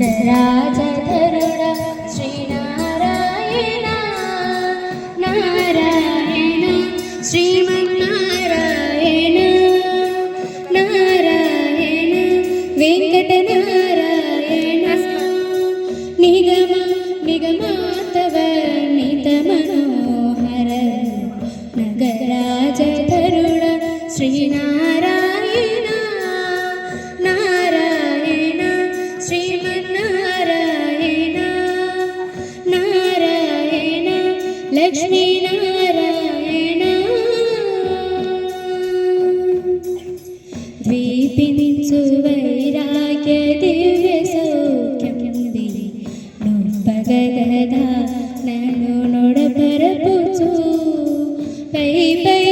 నగరాజధరుడ శ్రీనారాయణ నారాయణ శ్రీమన్నారాయణ నారాయణ వెంకటనారాయణ నిగమ నిగమాతవ నిత మనోహర నగరాజధరుడ శ్రీనారాయణ నారాయణ శ్రీమన్నారాయణ నారాయణ లక్ష్మీనారాయణ ద్వీపించు వైరాగ్య దివ్య సౌఖ్యం నొప్పగదా నన్ను నొడపరపుచు పై పై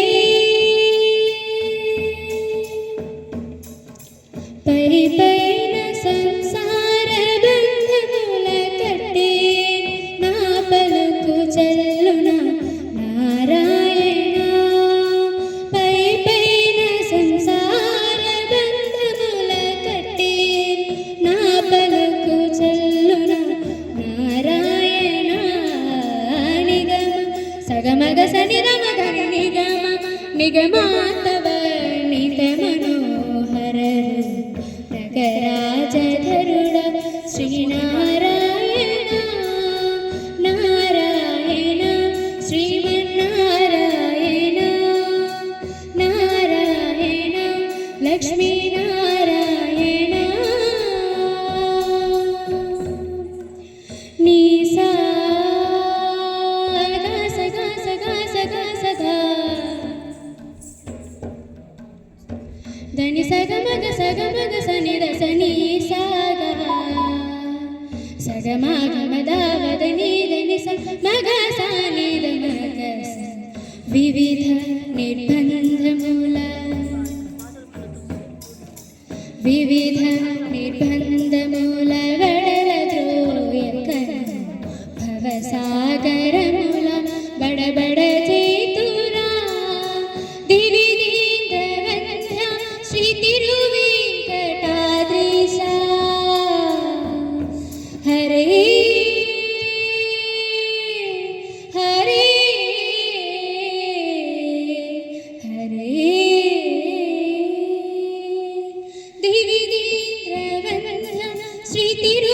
పై పైన సంసార బంధముల కట్టి నా పలుకు చల్లున నారాయణ పై పైన సంసార బంధముల కట్టి నా పలుకు చల్లున నారాయణ నిగమ సగమగ సనిరమ గరి నిగమ నిగమాతవ నిత మనోహర నగరాజధరుడ శ్రీనారాయణ నారాయణ శ్రీమన్నారాయణ నారాయణ లక్ష్మీనారాయణ నీ సా సగా సగా సగా సగా దని సగమగ సని రసని సాగా సగమగమదావదని దని మగ సాని మగ వివిధ నిర్బంధముల వివిధ నిర్బంధముల వడల ద్రోయక భవసాగరముల బడబడ చేతురా దివి దీంద్రవంధ్య శ్రీ తిరువేంకటాద్రీశ హరే హరే హరే దివి దీంద్రవంధ్య శ్రీ తిరు